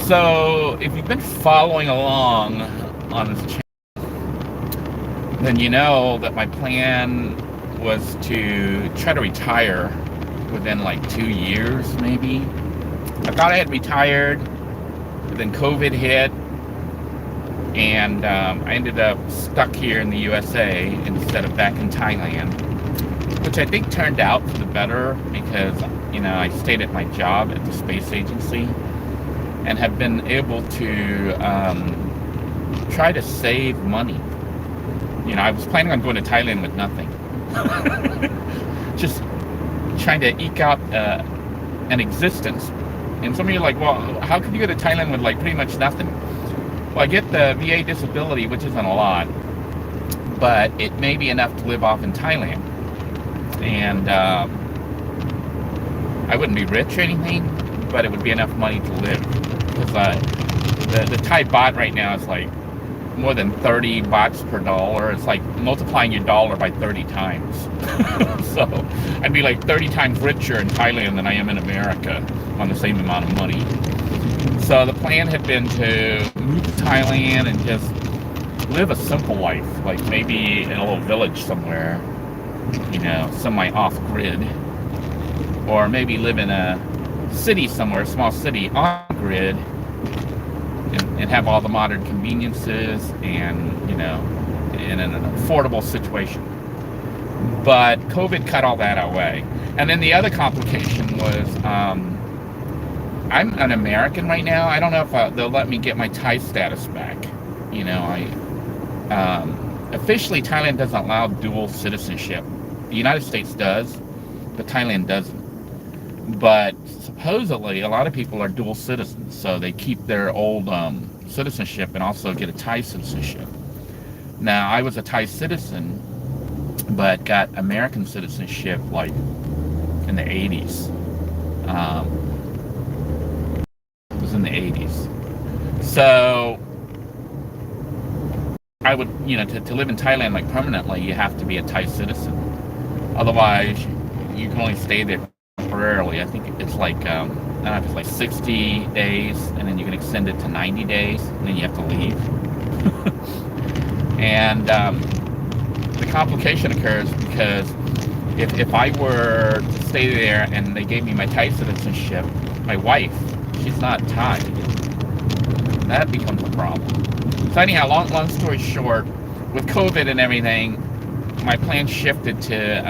So, if you've been following along on this channel, then you know that my plan was to try to retire within like 2 years, maybe. I thought I had retired, but then COVID hit, and I ended up stuck here in the USA instead of back in Thailand, which I think turned out for the better because, I stayed at my job at the space agency and have been able to try to save money. I was planning on going to Thailand with nothing. Just trying to eke out an existence. And some of you are like, well, how could you go to Thailand with like pretty much nothing? Well, I get the VA disability, which isn't a lot, but it may be enough to live off in Thailand. And I wouldn't be rich or anything, but it would be enough money to live. Because the Thai baht right now is like more than 30 bahts per dollar. It's like multiplying your dollar by 30 times. So I'd be like 30 times richer in Thailand than I am in America on the same amount of money. So the plan had been to move to Thailand and just live a simple life, like maybe in a little village somewhere, semi off-grid, or maybe live in a city somewhere, a small city on-grid, and have all the modern conveniences and, in an affordable situation. But COVID cut all that away. And then the other complication was, I'm an American right now. I don't know if they'll let me get my Thai status back. Officially Thailand doesn't allow dual citizenship. The United States does, but Thailand doesn't. But supposedly a lot of people are dual citizens, so they keep their old citizenship and also get a Thai citizenship. Now, I was a Thai citizen, but got American citizenship like in the 80s. It was in the 80s. So I would, to live in Thailand like permanently, you have to be a Thai citizen. Otherwise, you can only stay there temporarily. I think it's like, I don't know if it's like 60 days, and then you can extend it to 90 days, and then you have to leave. And the complication occurs because if I were to stay there and they gave me my Thai citizenship, my wife, she's not Thai. That becomes a problem. So anyhow, long story short, with COVID and everything, my plan shifted to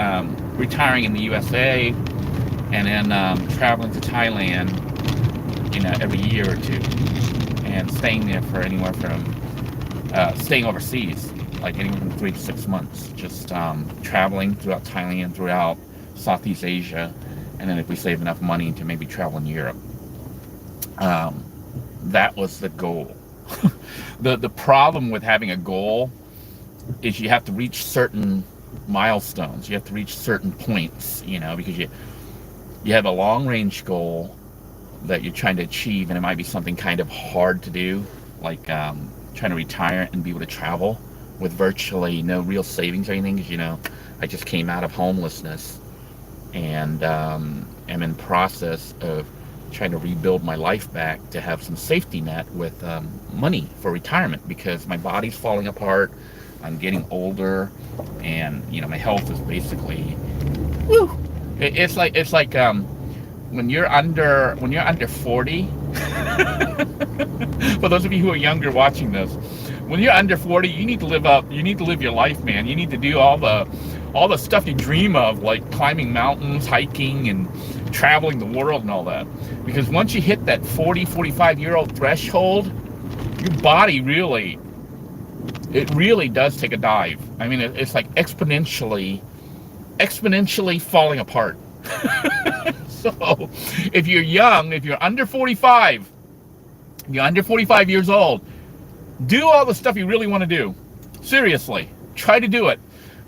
retiring in the USA and then traveling to Thailand, every year or two, and staying there for anywhere from staying overseas, like anywhere from 3 to 6 months, just traveling throughout Thailand, throughout Southeast Asia, and then if we save enough money to maybe travel in Europe. That was the goal. The problem with having a goal is you have to reach certain milestones. You have to reach certain points, because you have a long-range goal that you're trying to achieve, and it might be something kind of hard to do, like trying to retire and be able to travel with virtually no real savings or anything, because, I just came out of homelessness and am in process of trying to rebuild my life back to have some safety net with money for retirement, because my body's falling apart, I'm getting older, and my health is basically woo. It's like when you're under 40. For those of you who are younger watching this, when you're under 40, you need to live your life, man. You need to do all the stuff you dream of, like climbing mountains, hiking, and traveling the world and all that. Because once you hit that 45-year-old threshold, your body really does take a dive. I mean, it's like exponentially falling apart. So if you're young, if you're under 45 years old, do all the stuff you really want to do. Seriously, try to do it.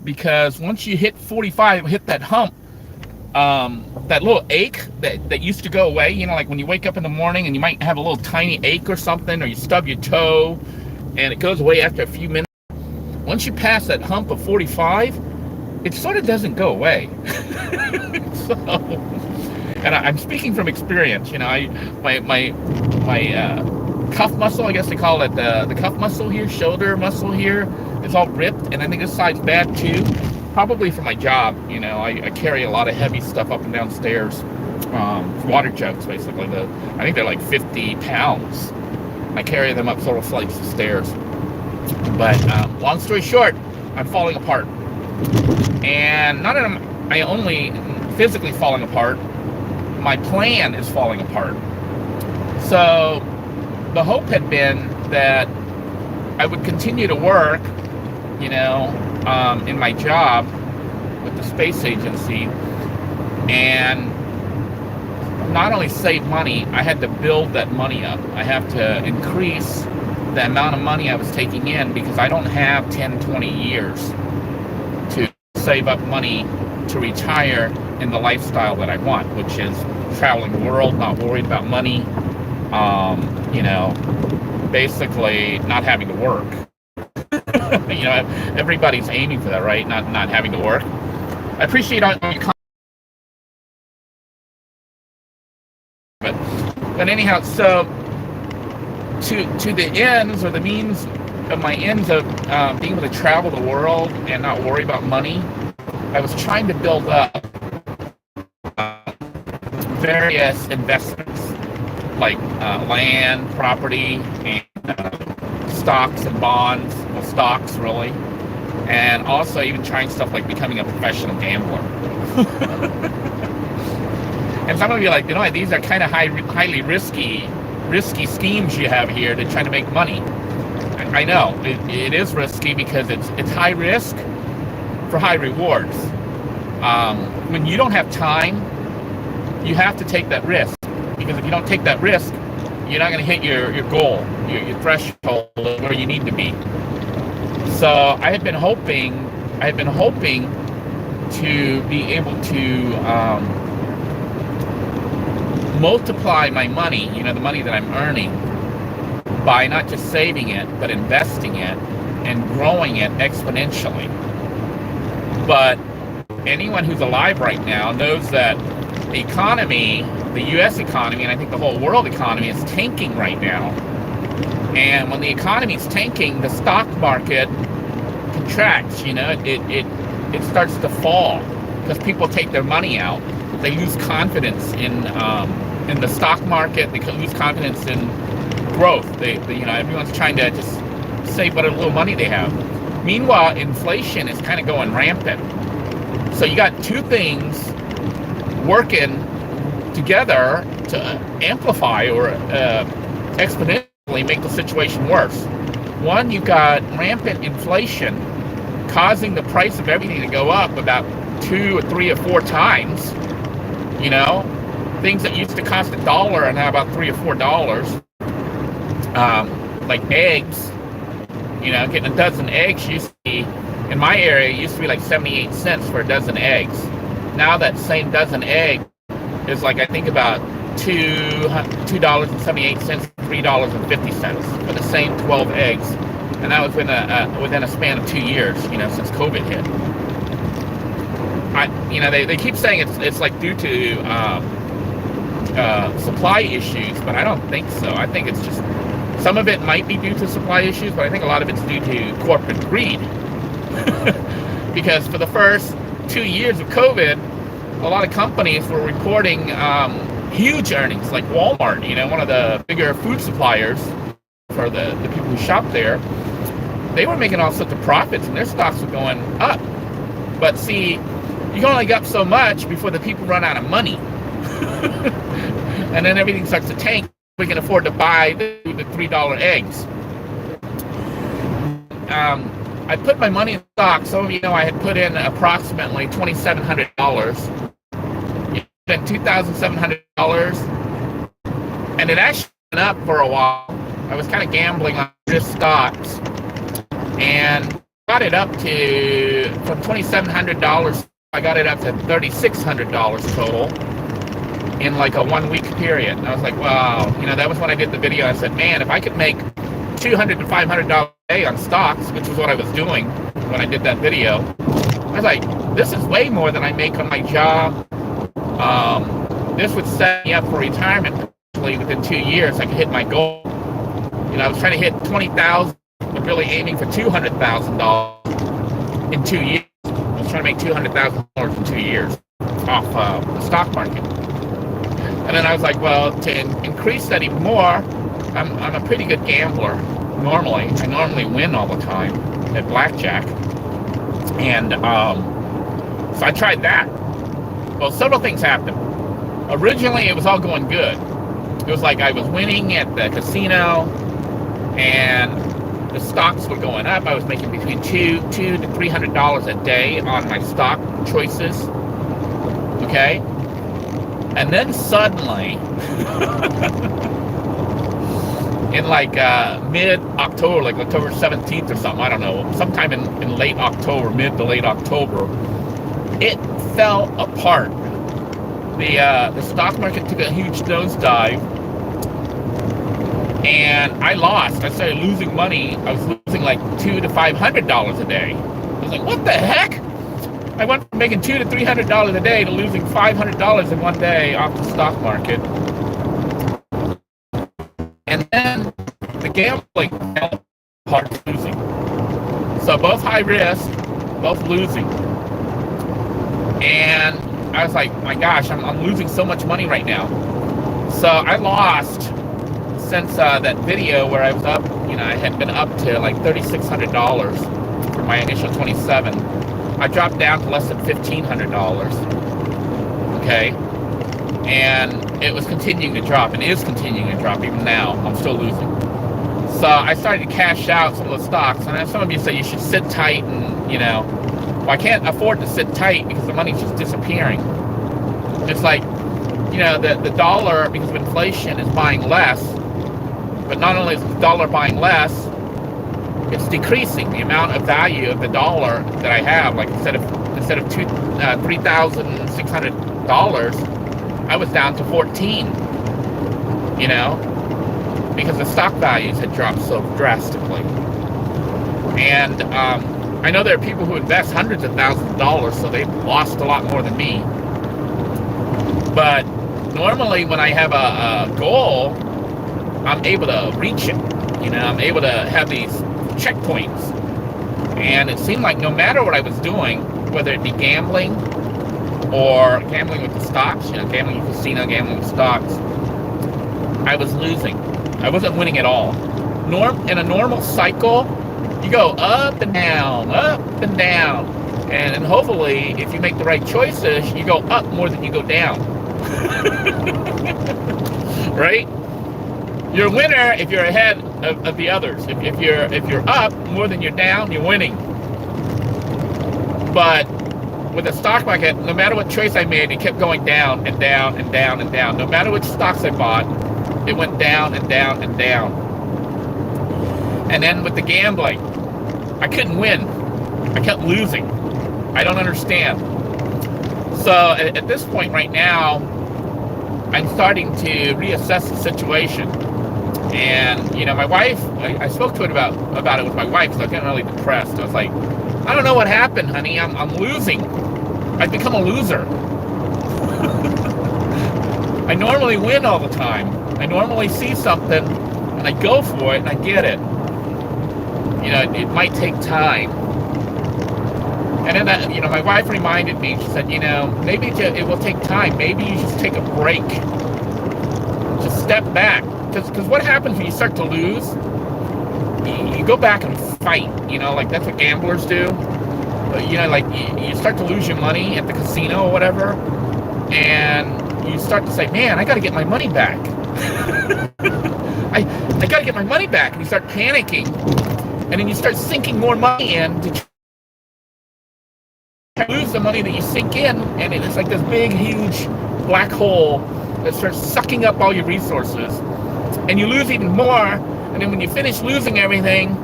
Because once you hit 45, hit that hump, that little ache that used to go away, like when you wake up in the morning and you might have a little tiny ache or something, or you stub your toe and it goes away after a few minutes. Once you pass that hump of 45, it sort of doesn't go away. So, and I'm speaking from experience. My cuff muscle, I guess they call it the cuff muscle here, shoulder muscle here. It's all ripped, and I think this side's bad too. Probably for my job, you know, I carry a lot of heavy stuff up and down stairs, water jugs basically. I think they're like 50 pounds. I carry them up several flights of stairs. But long story short, I'm falling apart. And not am I only physically falling apart, my plan is falling apart. So the hope had been that I would continue to work, you know, in my job with the space agency, and not only save money, I had to build that money up. I have to increase the amount of money I was taking in, because I don't have 10, 20 years to save up money to retire in the lifestyle that I want, which is traveling the world, not worried about money, you know, basically not having to work. You know, everybody's aiming for that, right? Not having to work. I appreciate all your comments. But anyhow, so to the ends or the means of my ends of being able to travel the world and not worry about money, I was trying to build up various investments like land, property, and stocks and bonds. Well, stocks really, and also even trying stuff like becoming a professional gambler. And some of you are like, you know, these are kind of highly risky schemes you have here to try to make money. I know it is risky because it's high risk for high rewards. When you don't have time, you have to take that risk, because if you don't take that risk, you're not going to hit your goal, your threshold of where you need to be. So I had been hoping to be able to multiply my money, you know, the money that I'm earning, by not just saving it, but investing it and growing it exponentially. But anyone who's alive right now knows that the economy, the U.S. economy, and I think the whole world economy is tanking right now. And when the economy is tanking, the stock market contracts, you know, it starts to fall because people take their money out. They lose confidence in the stock market. They lose confidence in growth. They you know, everyone's trying to just save what little money they have. Meanwhile, inflation is kind of going rampant. So you got two things working together to amplify or exponentially make the situation worse. One, you've got rampant inflation causing the price of everything to go up about 2 or 3 or 4 times. You know, things that used to cost $1 are now about $3 or $4. Like eggs, you know, getting a dozen eggs used to be, in my area, it used to be like 78 cents for a dozen eggs. Now that same dozen egg is like, I think about $2.78, $3.50 for the same 12 eggs. And that was within a span of 2 years, you know, since COVID hit. You know, they keep saying it's like due to supply issues, but I don't think so. I think it's just, some of it might be due to supply issues, but I think a lot of it's due to corporate greed. Because for the first 2 years of COVID, a lot of companies were reporting huge earnings, like Walmart, you know, one of the bigger food suppliers for the people who shop there. They were making all sorts of profits, and their stocks were going up. But see, you can only get up so much before the people run out of money. And then everything starts to tank. We can afford to buy the $3 eggs. I put my money in stocks. Some of you know I had put in approximately $2,700. Spent $2,700, and it actually went up for a while. I was kind of gambling on just stocks, and got it up to, from $2,700, I got it up to $3,600 total in like a 1 week period. And I was like, wow, you know, that was when I did the video. I said, man, if I could make $200 to $500 a day on stocks, which is what I was doing when I did that video, I was like, this is way more than I make on my job. This would set me up for retirement. Within 2 years, I could hit my goal. I was trying to hit 20,000, but really aiming for $200,000 in 2 years. I was trying to make $200,000 in 2 years off the stock market. And then I was like, well, to increase that even more, I'm a pretty good gambler normally. I normally win all the time at blackjack. And so I tried that. Well, several things happened. Originally, it was all going good. It was like I was winning at the casino, and the stocks were going up. I was making between $200 to $300 a day on my stock choices. Okay? And then suddenly, in like mid-October, like October 17th or something, I don't know, sometime in late October, mid to late October, it fell apart. The stock market took a huge nosedive, and I lost. I started losing money. I was losing like $200 to $500 a day. I was like, what the heck? I went from making $200 to $300 a day to losing $500 in one day off the stock market. And then the gambling fell apart, losing. So both high risk, both losing. And I was like, my gosh, I'm losing so much money right now. So I lost, since that video where I was up, I had been up to like $3,600 for my initial 27. I dropped down to less than $1,500. Okay? And it was continuing to drop, and is continuing to drop even now. I'm still losing. So I started to cash out some of the stocks, and some of you say you should sit tight, and well, I can't afford to sit tight because the money's just disappearing. It's like, the dollar, because of inflation, is buying less, but not only is the dollar buying less, it's decreasing the amount of value of the dollar that I have. Like instead of $3,600, I was down to 14. Because the stock values had dropped so drastically. And I know there are people who invest hundreds of thousands of dollars, so they've lost a lot more than me. But normally when I have a goal, I'm able to reach it. I'm able to have these checkpoints. And it seemed like no matter what I was doing, whether it be gambling or gambling with the stocks, gambling with casino, gambling with stocks, I was losing. I wasn't winning at all. In a normal cycle, you go up and down, and hopefully, if you make the right choices, you go up more than you go down. Right? You're a winner if you're ahead of the others. If you're up more than you're down, you're winning. But with the stock market, no matter what choice I made, it kept going down and down and down and down. No matter which stocks I bought, it went down and down and down. And then with the gambling, I couldn't win. I kept losing. I don't understand. So at this point right now, I'm starting to reassess the situation. And, my wife, I spoke to it about it with my wife because I was getting really depressed. I was like, I don't know what happened, honey. I'm losing. I've become a loser. I normally win all the time. I normally see something, and I go for it, and I get it. It might take time. And then, my wife reminded me, she said, maybe it will take time. Maybe you just take a break. Just step back. Because what happens when you start to lose, you go back and fight, like that's what gamblers do. You start to lose your money at the casino or whatever, and you start to say, man, I got to get my money back. I got to get my money back. And you start panicking, and then you start sinking more money in to lose the money that you sink in, and it's like this big, huge black hole that starts sucking up all your resources. And you lose even more, and then when you finish losing everything,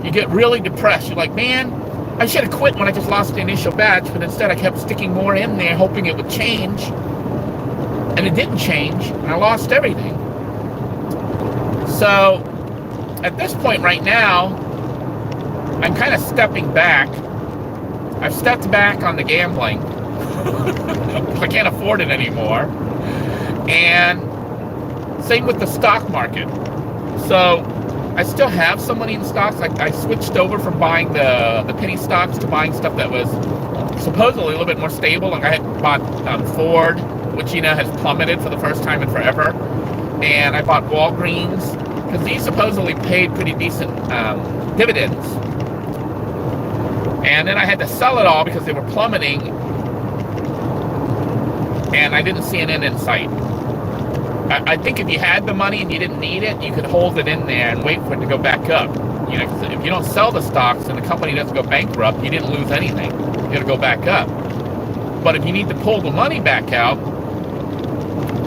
you get really depressed. You're like, man, I should have quit when I just lost the initial batch, but instead I kept sticking more in there, hoping it would change. And it didn't change, and I lost everything. So, at this point right now, I'm kind of stepping back. I've stepped back on the gambling. I can't afford it anymore. And same with the stock market. So I still have some money in stocks. Like I switched over from buying the penny stocks to buying stuff that was supposedly a little bit more stable. Like I had bought Ford, which has plummeted for the first time in forever, and I bought Walgreens because these supposedly paid pretty decent dividends. And then I had to sell it all because they were plummeting, and I didn't see an end in sight. I think if you had the money and you didn't need it, you could hold it in there and wait for it to go back up. 'Cause if you don't sell the stocks and the company doesn't go bankrupt, you didn't lose anything. It'll go back up. But if you need to pull the money back out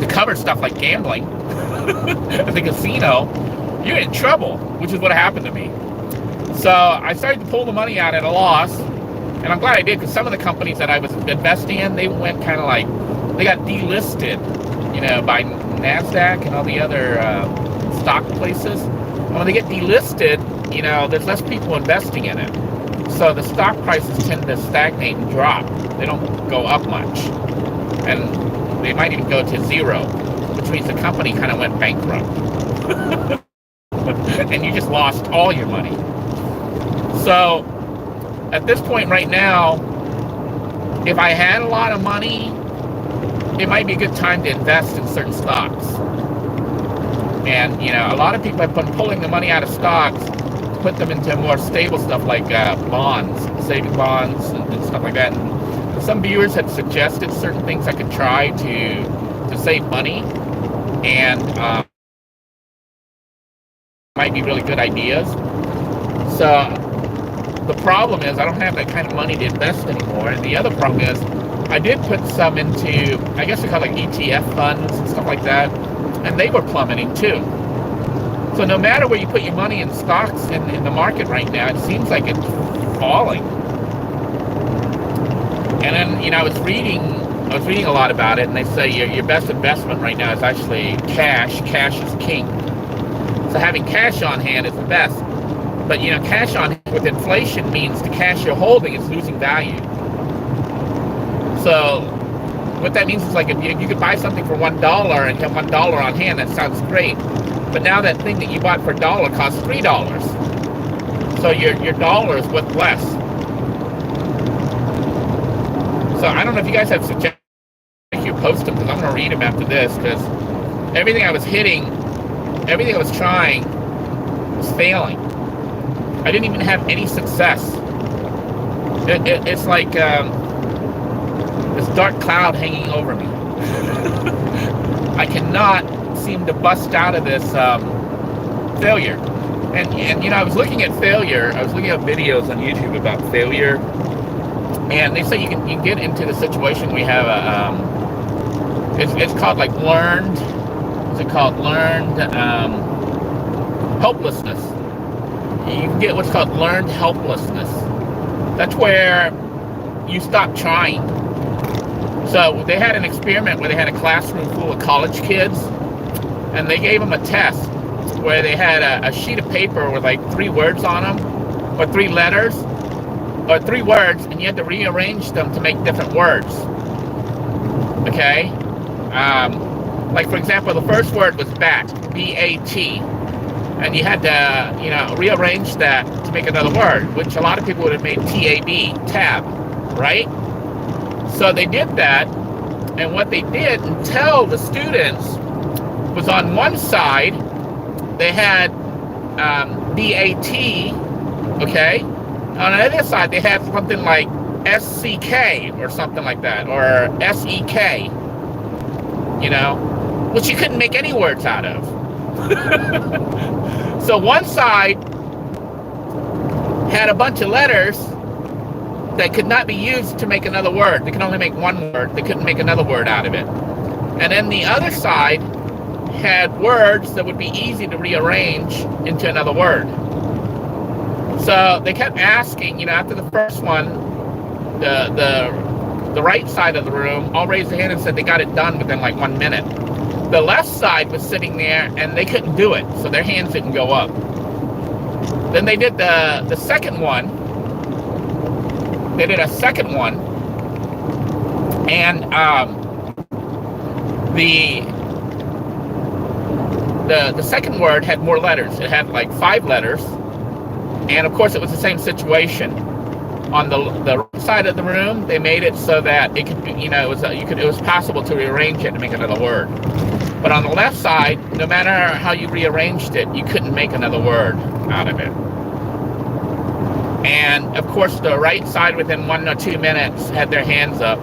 to cover stuff like gambling at the casino, you're in trouble, which is what happened to me. So I started to pull the money out at a loss, and I'm glad I did, because some of the companies that I was investing in, they went kind of like, they got delisted, by NASDAQ and all the other stock places. And when they get delisted, there's less people investing in it. So the stock prices tend to stagnate and drop. They don't go up much. And they might even go to zero, which means the company kind of went bankrupt. And you just lost all your money. So at this point right now, if I had a lot of money, it might be a good time to invest in certain stocks. And, a lot of people have been pulling the money out of stocks to put them into more stable stuff like bonds, saving bonds and stuff like that. And some viewers had suggested certain things I could try to save money, and might be really good ideas. So the problem is I don't have that kind of money to invest anymore. And the other problem is I did put some into, I guess they call it like ETF funds and stuff like that, and they were plummeting too. So no matter where you put your money in stocks in the market right now, it seems like it's falling. And then, I was reading a lot about it, and they say your best investment right now is actually cash. Cash is king. So having cash on hand is the best. But, cash on hand with inflation means the cash you're holding is losing value. So what that means is, like, if you could buy something for $1 and you have $1 on hand, that sounds great. But now that thing that you bought for $1 costs $3. So your dollar is worth less. So I don't know if you guys have suggestions. You post them, because I'm going to read them after this, because everything I was trying was failing. I didn't even have any success. It's like this dark cloud hanging over me. I cannot seem to bust out of this failure. And I was looking at failure. I was looking at videos on YouTube about failure, and they say you can get into the situation we have it's called like learned. What's it called? Learned helplessness. You can get what's called learned helplessness. That's where you stop trying. So they had an experiment where they had a classroom full of college kids, and they gave them a test where they had a sheet of paper with like 3 words on them, or 3 letters, or 3 words, and you had to rearrange them to make different words. Okay? Like, for example, the first word was bat, B-A-T. And you had to, rearrange that to make another word, which a lot of people would have made T-A-B, tab, right? So they did that, and what they did until the students was on one side, they had B-A-T, okay? On the other side, they had something like S-C-K or something like that, or S-E-K, which you couldn't make any words out of. So one side had a bunch of letters that could not be used to make another word. They could only make one word. They couldn't make another word out of it. And then the other side had words that would be easy to rearrange into another word. So they kept asking, after the first one, the right side of the room all raised their hand and said they got it done within like 1 minute. The left side was sitting there and they couldn't do it, so their hands didn't go up. Then they did the second one. They did a second one, and The second word had more letters. It had like 5 letters, and of course it was the same situation. On the right side of the room, they made it so that it could, it was possible to rearrange it to make another word. But on the left side, no matter how you rearranged it, you couldn't make another word out of it. And of course, the right side within 1 or 2 minutes had their hands up,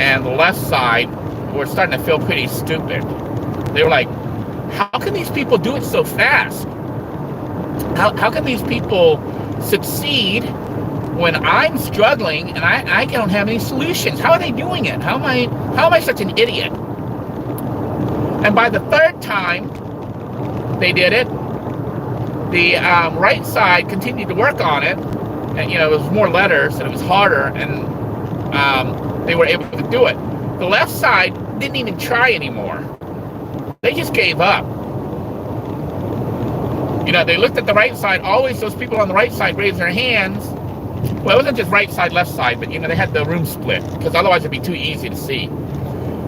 and the left side were starting to feel pretty stupid. They were like, how can these people do it so fast? How can these people succeed when I'm struggling and I don't have any solutions? How are they doing it? How am I such an idiot? And by the 3rd time they did it, the right side continued to work on it, and it was more letters and it was harder, and they were able to do it. The left side didn't even try anymore. They just gave up. They looked at the right side. Always those people on the right side raised their hands. Well, it wasn't just right side, left side, but they had the room split, because otherwise it'd be too easy to see.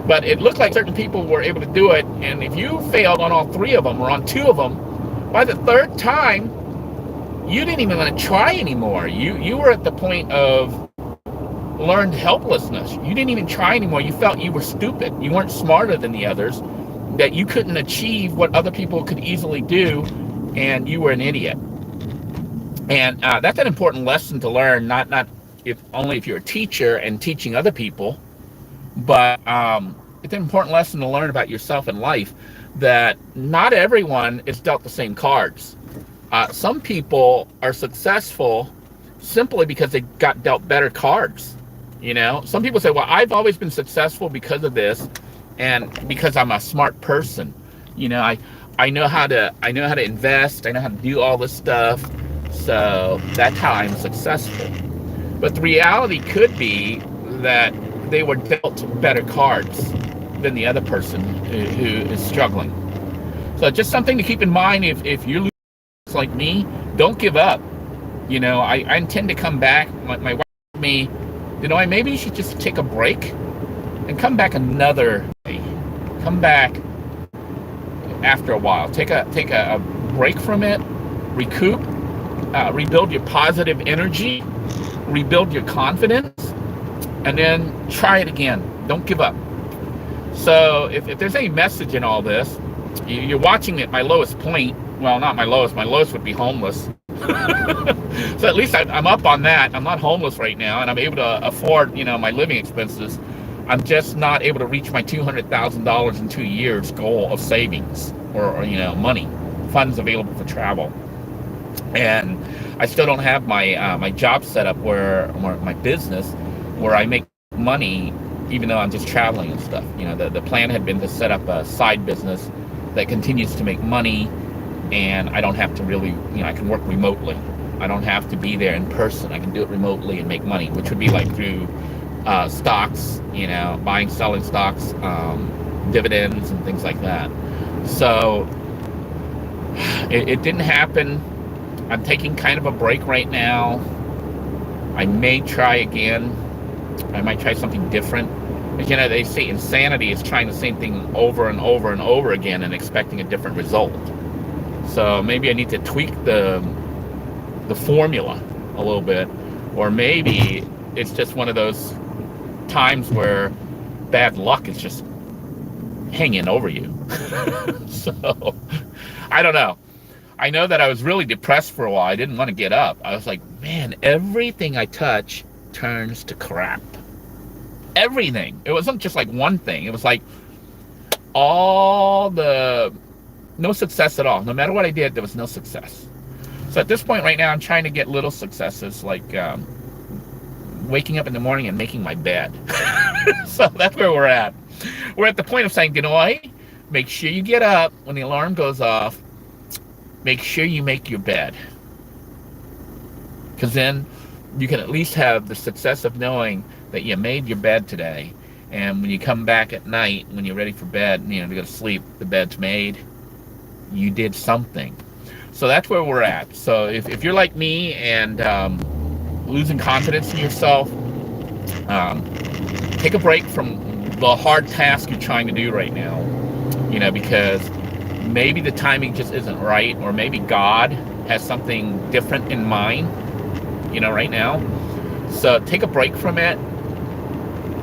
But it looked like certain people were able to do it, and if you failed on all 3 of them or on 2 of them, by the 3rd time, you didn't even want to try anymore. You were at the point of learned helplessness. You didn't even try anymore. You felt you were stupid. You weren't smarter than the others, that you couldn't achieve what other people could easily do, and you were an idiot. And that's an important lesson to learn, not only if you're a teacher and teaching other people, but it's an important lesson to learn about yourself in life, that not everyone is dealt the same cards. Some people are successful simply because they got dealt better cards. Some people say, well, I've always been successful because of this, and because I'm a smart person. I know how to invest, I know how to do all this stuff, so that's how I'm successful. But the reality could be that they were dealt better cards than the other person who is struggling. So just something to keep in mind. If you're like me, don't give up. I intend to come back. My wife told me, maybe you should just take a break and come back another day. Come back after a while. Take a break from it, recoup, rebuild your positive energy, rebuild your confidence, and then try it again. Don't give up. So if there's any message in all this, you're watching at my lowest point. Well, not my lowest. My lowest would be homeless. So at least I'm up on that. I'm not homeless right now, and I'm able to afford, my living expenses. I'm just not able to reach my $200,000 in 2 years goal of savings or money, funds available for travel. And I still don't have my job set up where my business, where I make money, even though I'm just traveling and stuff. The plan had been to set up a side business that continues to make money, and I don't have to really, I can work remotely. I don't have to be there in person. I can do it remotely and make money, which would be like through stocks, buying, selling stocks, dividends and things like that. So it didn't happen. I'm taking kind of a break right now. I may try again. I might try something different. But, they say insanity is trying the same thing over and over and over again and expecting a different result. So maybe I need to tweak the formula a little bit, or maybe it's just one of those times where bad luck is just hanging over you. So I don't know. I know that I was really depressed for a while. I didn't want to get up. I was like, man, everything I touch turns to crap. Everything. It wasn't just like one thing. It was like no success at all. No matter what I did, there was no success. So at this point right now, I'm trying to get little successes, like waking up in the morning and making my bed. So that's where we're at. We're at the point of saying, Denoy, make sure you get up when the alarm goes off. Make sure you make your bed. Because then you can at least have the success of knowing that you made your bed today. And when you come back at night, when you're ready for bed, to go to sleep, the bed's made. You did something. So that's where we're at. So if you're like me and losing confidence in yourself, take a break from the hard task you're trying to do right now, because maybe the timing just isn't right, or maybe God has something different in mind, right now. So take a break from it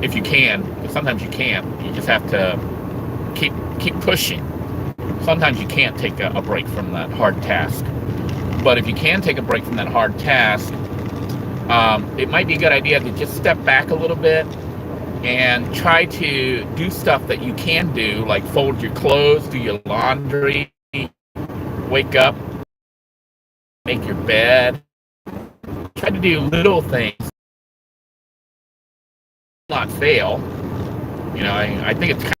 if you can, because sometimes you can't. You just have to keep pushing. Sometimes you can't take a break from that hard task. But if you can take a break from that hard task, it might be a good idea to just step back a little bit and try to do stuff that you can do, like fold your clothes, do your laundry, wake up, make your bed. Try to do little things, not fail. I think it's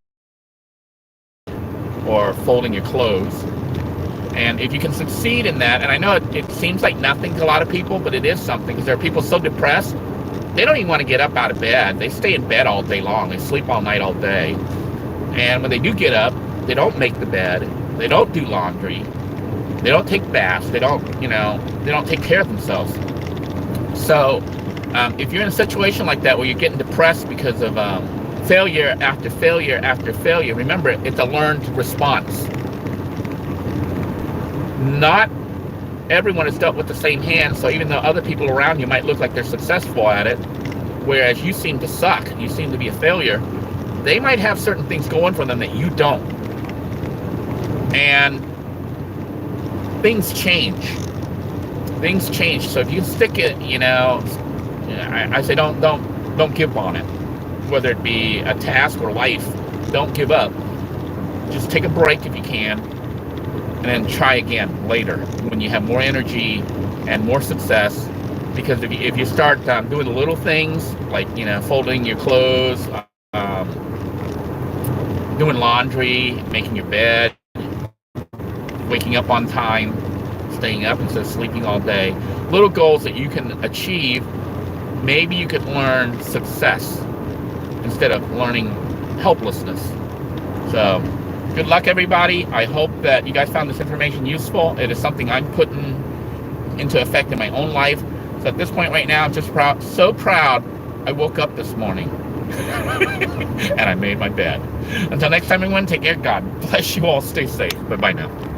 or folding your clothes. And if you can succeed in that, and I know it seems like nothing to a lot of people, but it is something, because there are people so depressed, they don't even want to get up out of bed. They stay in bed all day long. They sleep all night, all day. And when they do get up, they don't make the bed. They don't do laundry. They don't take baths. They don't take care of themselves. So if you're in a situation like that where you're getting depressed because of failure after failure after failure, remember, it's a learned response. Not everyone is dealt with the same hand, so even though other people around you might look like they're successful at it, whereas you seem to suck, you seem to be a failure, they might have certain things going for them that you don't. And things change. Things change. So if you stick it, I say don't give on it. Whether it be a task or life, don't give up. Just take a break if you can, and then try again later when you have more energy and more success. Because if you start doing the little things, like folding your clothes, doing laundry, making your bed, waking up on time, staying up instead of sleeping all day, little goals that you can achieve, maybe you could learn success instead of learning helplessness. So good luck, everybody. I hope that you guys found this information useful. It is something I'm putting into effect in my own life. So at this point right now, I'm just so proud I woke up this morning and I made my bed. Until next time, everyone, take care. God bless you all. Stay safe. Bye-bye now.